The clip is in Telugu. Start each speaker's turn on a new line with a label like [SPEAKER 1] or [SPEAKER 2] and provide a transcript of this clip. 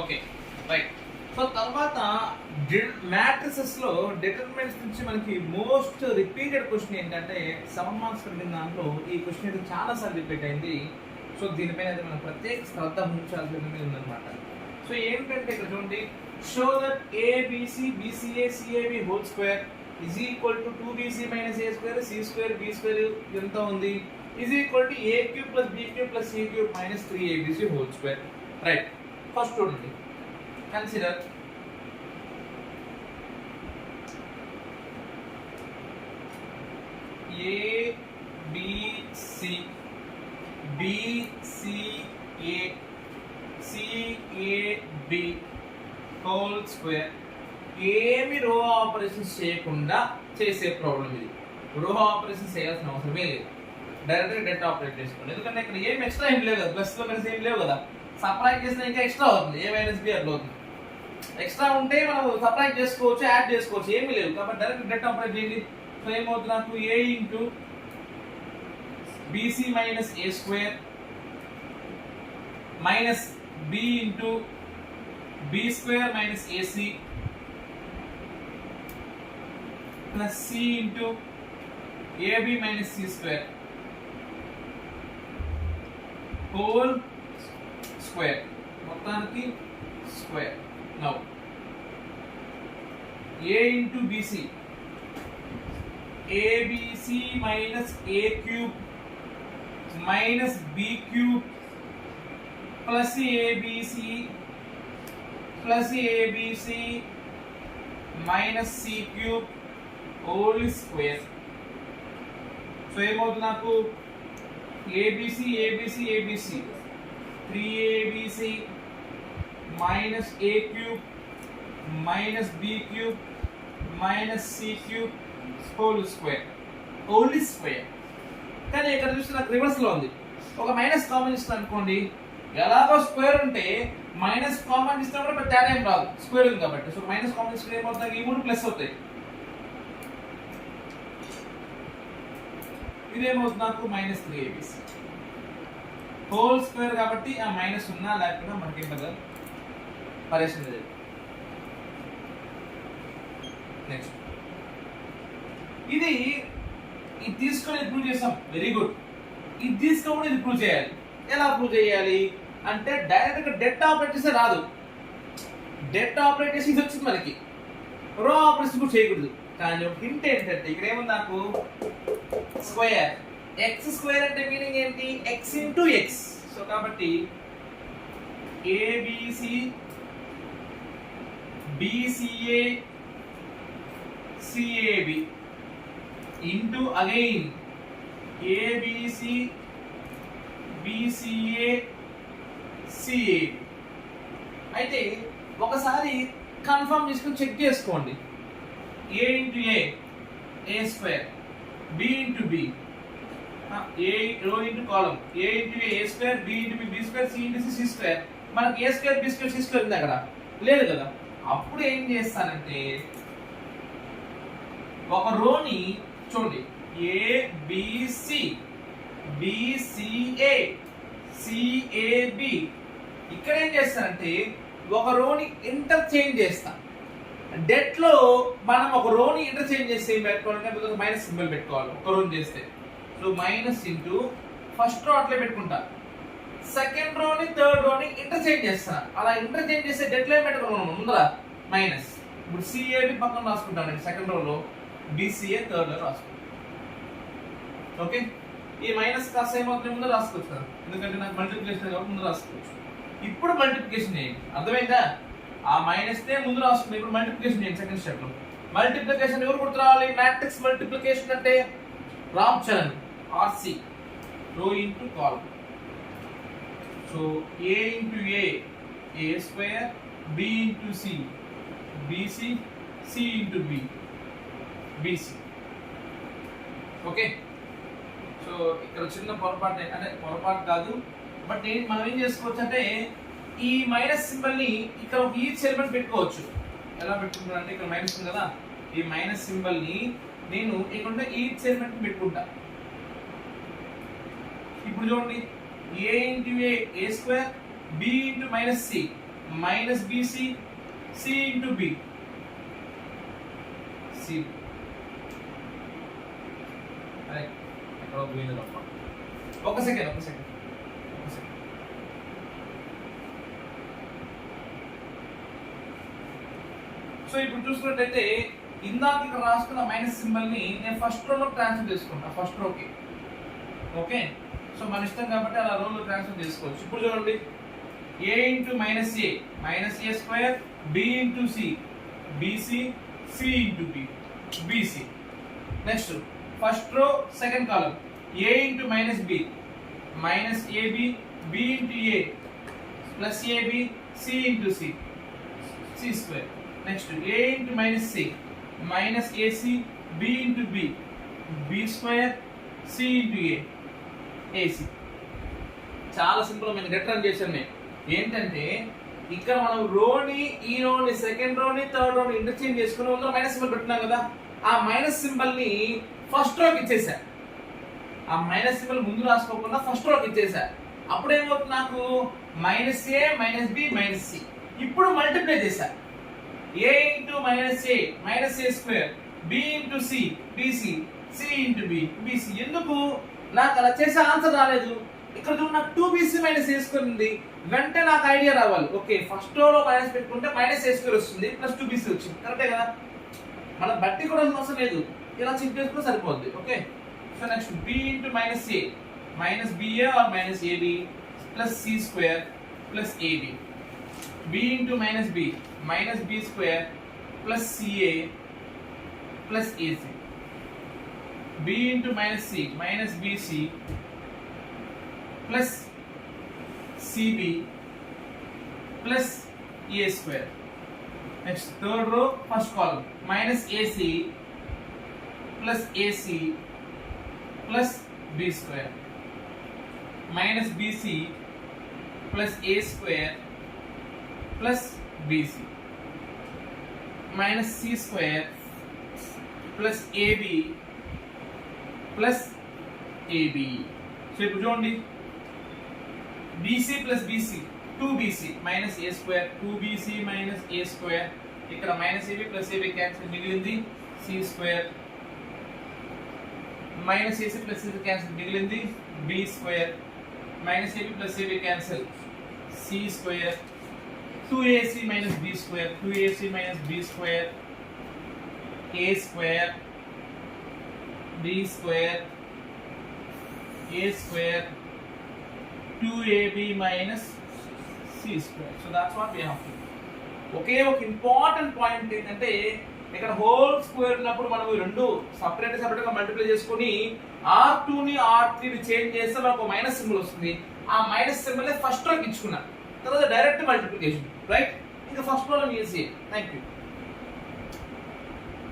[SPEAKER 1] Okay right. సో తర్వాత మ్యాట్రిసెస్ లో డిటర్మినెంట్స్ నుంచి మనకి మోస్ట్ రిపీటెడ్ క్వశ్చన్ ఏంటంటే 7 మార్క్స్ అడిగిన దాంట్లో ఈ క్వశ్చన్ అయితే చాలా సార్లు రిపీట్ అయింది. సో దీనిపైన అయితే మనం ప్రత్యేక శ్రద్ధ ఉంచాల్సిన ఉందన్నమాట. సో ఏంటంటే ఇక్కడ చూడండి, show that ABC BCA CAB whole square is equal to 2bc minus A square C square B square ఎంత ఉంది is equal to A cube plus B cube plus C cube minus 3abc whole square. Right. First చూడండి, consider ABC BCA CAB whole square. ఏమి రో ఆపరేషన్స్ చేయకుండా చేసే ప్రాబ్లం ఇది. రో ఆపరేషన్స్ చేయాల్సిన అవసరమే లేదు, డైరెక్ట్గా డెట్ ఆపరేట్ చేసుకోండి. ఎందుకంటే ఇక్కడ ఏం ఎక్స్ట్రా ఏం లేవు కదా, ప్లస్ లో మైనస్ ఏం లేవు కదా. సపరేట్ చేసినా ఇంకా ఎక్స్ట్రా అవుతుంది, ఏ మైనస్ బి అట్లా అవుతుంది. ఎక్స్ట్రా ఉంటే మనం సపరేట్ చేసుకోవచ్చు, యాడ్ చేసుకోవచ్చు, ఏమీ లేవు కాబట్టి డైరెక్ట్ డెట్ ఆపరేట్ చేయండి. సో ఏమవుతుంది నాకు, A into BC minus A square minus B into B square minus AC plus C into AB minus C square whole square. మొత్తానికి square. Now A into BC ABC minus A cube minus B cube plus ABC plus ABC minus C cube whole square. So ఏమవుతుంది నాకు, ABC ABC ABC 3abc minus A cube minus B cube minus C cube whole square. Whole square. కానీ ఇక్కడ చూస్తే నాకు రివర్స్ లో ఉంది. ఒక మైనస్ కామన్ ఇస్తాను అనుకోండి, ఎలాగో స్క్వేర్ ఉంటే మైనస్ కామన్ ఇస్తే కూడా పెద్ద తేడా ఏం రాదు, స్క్వేర్ ఉంది కాబట్టి. సో మైనస్ కామన్ ఇస్తే ఏమవుతుంది, ఈ మూడు ప్లస్ అవుతాయి. ఇదేమవుతుంది నాకు, మైనస్ 3abc హోల్ స్క్వేర్ కాబట్టి ఆ మైనస్ ఉన్నా లేకపోయినా మనకి కదా పరేషన్ లేదు. నెక్స్ట్ ఇది తీసుకొని ప్రూవ్ చేసాం, వెరీ గుడ్. ఇది తీసుకొని ఇది ప్రూవ్ చేయాలి. ఎలా ప్రూవ్ చేయాలి అంటే డైరెక్ట్ గా డెట్ ఆపరేట్ చేస్తే రాదు. డెట్ ఆపరేట్ చేసి ఇది వచ్చింది మనకి, రో ఆపరేషన్ కూడా చేయకూడదు. కానీ ఒక హింట్ ఏంటంటే ఇక్కడ ఏముంది నాకు, స్క్వేర్. ఎక్స్ స్క్వేర్ అంటే మీనింగ్ ఏంటి, ఎక్స్ ఇంటూ ఎక్స్. సో కాబట్టి ABC BCA CAB into again ABC BCA CAB. అయితే ఒకసారి కన్ఫర్మ్ చేసుకుని చెక్ చేసుకోండి. A into A square, B into B, A row into column, A into A square, B into B square, C into C square. మనకి A square B square C square ఉంది అక్కడ, లేదు కదా. అప్పుడు ఏం చేస్తానంటే ఒక రోని చూడండి, ఏబిసి బిసిఏ సిఏబి. ఇక్కడ ఏం చేస్తానంటే ఒక రోని ఇంటర్చేంజ్ చేస్తా. డెట్ లో మనం ఒక రోని ఇంటర్చేంజ్ చేస్తే ఏం పెట్టుకోవాలంటే మైనస్ సింబల్ పెట్టుకోవాలి ఒక రోని చేస్తే. So minus into first row అట్లే పెట్టుకుంటా, సెకండ్ రోని థర్డ్ రోని ఇంటర్చేంజ్ చేస్తా. అలా ఇంటర్చేంజ్ చేస్తే డెట్ లో ఏం పెట్టుకున్నాం ముందర మైనస్. ఇప్పుడు సిఏబి పక్కన రాసుకుంటాను సెకండ్ రోలో, బిసిఏ థర్డ్ లో రాసుకుంటాను. ఓకే, ఈ మైనస్ కాస్త ఏమవుతుంది ముందు రాసుకోవచ్చు కదా, ఎందుకంటే నాకు మల్టిప్లికేషన్ కాబట్టి ముందు రాసుకోవచ్చు. ఇప్పుడు మల్టిప్లికేషన్ చేయండి, అర్థమైందా? ఆ మైనస్ నే ముందు రాసుకుంటే ఇప్పుడు మల్టిప్లికేషన్ చేయండి సెకండ్ స్టెప్ లో. మల్టిప్లికేషన్ ఎవరు గుర్తు రావాలి, మ్యాట్రిక్స్ మల్టిప్లికేషన్ అంటే Ram Charan RC, row into column. So A into A square, B into C BC, C into B BC. Okay, so ఇక్కడ చిన్న పొరపాటు, అంటే పొరపాటు కాదు బట్ మనం ఏం చేసుకోవచ్చు అంటే ఈ మైనస్ సింబల్ ని ఇక్కడ ఒక ఈచ్ ఎలిమెంట్ పెట్టుకోవచ్చు. ఎలా పెట్టుకుంటా అంటే ఇక్కడ మైనస్ ఉంది కదా, ఈ మైనస్ సింబల్ ని నేను ఇక్కడ ఈచ్ ఎలిమెంట్ పెట్టుకుంటా. ఇప్పుడు చూడండి, A into A square, B into minus C minus BC C into B C ఒక సెకండ్ సో ఇప్పుడు చూసుకున్నట్టయితే ఇందాక ఇక్కడ రాసుకున్న మైనస్ సింబల్ ని నేను ఫస్ట్ రోలో ట్రాన్స్ఫర్ చేసుకుంటా ఫస్ట్ రోకి. ఓకే, సో మన ఇష్టం కాబట్టి అలా రోలో ట్రాన్స్ఫర్ చేసుకోవచ్చు. ఇప్పుడు చూడండి, a into minus A square, b into C BC, C into B bc. Next first row second column a into minus B minus ab, b into a plus ab, c into c c square. Next a into minus C minus ac, b into b b square, C into a ac. చాలా సింపుల్ నేను రిటర్న్ చేశాను. నేను ఏంటంటే ఇక్కడ మనం రోని ఈ రోని సెకండ్ రోని థర్డ్ రోని ఇంటర్చేంజ్ చేసుకుని ముందు మైనస్ సింబల్ పెట్టున్నాం కదా, ఆ మైనస్ సింబల్ ని ఫస్ట్ రోకి ఇచ్చేసా. ఆ మైనస్ సింబల్ ముందు రాసుకోకుండా ఫస్ట్ రోకి ఇచ్చేసా. అప్పుడు ఏమవుతుంది, నాకు minus A minus B minus C. ఇప్పుడు మల్టిప్లై చేశా, a into minus A square, b into C BC, C into B BC. ఎందుకు నాకు అలా చేసే ఆన్సర్ రాలేదు. ఇక్కడ చూడు, నాకు 2bc మైనస్ ఏ స్క్వేర్ ఉంది. వెంటనే నాకు ఐడియా రావాలి, ఓకే ఫస్ట్ రోలో మైనస్ పెట్టుకుంటే మైనస్ ఏ స్క్వేర్ వస్తుంది ప్లస్ 2bc వచ్చింది. కరెక్టే కదా, మనం బట్టి కూడా అవసరం లేదు, ఇలా చెక్ చేసుకుంటే సరిపోద్ది. Okay, so next b into minus A minus BA or minus AB plus C square plus AB, b into minus B minus B square plus CA plus AC, b into minus C minus BC plus CB plus A square. Next third row first column minus AC plus AC plus B square minus BC plus A square plus BC minus C square plus AB plus AB. So ఇప్పుడు చూడండి, bc plus bc 2bc minus ఏ స్క్వేర్, 2bc మైనస్ ఏ స్క్వేర్. ఇక్కడ minus AB plus ab cancel, మిగిలింది c square. Minus AC plus ac cancel, మిగిలింది b square. Minus AB plus ab cancel, c square. 2ac minus b square, 2ac minus b square, a square, b square, a square, 2ab minus c square. So that's what we have to do. ఒకే ఒక ఇంపార్టెంట్ పాయింట్ ఏంటంటే ఇక్కడ హోల్ స్క్వేర్ ఉన్నప్పుడు మనం ఈ రెండు సపరేట్ గా మల్టిప్లై చేసుకొని r2 ని r3 ని చేంజ్ చేస్తే మనకు మైనస్ సింబల్ వస్తుంది. ఆ మైనస్ సింబల్ ఫస్ట్ రోకి ఇచ్చుకున్నాను, తర్వాత డైరెక్ట్ మల్టిప్లికేషన్, రైట్? ఇంకా ఫస్ట్ రోలో ఈజీ. Thank you.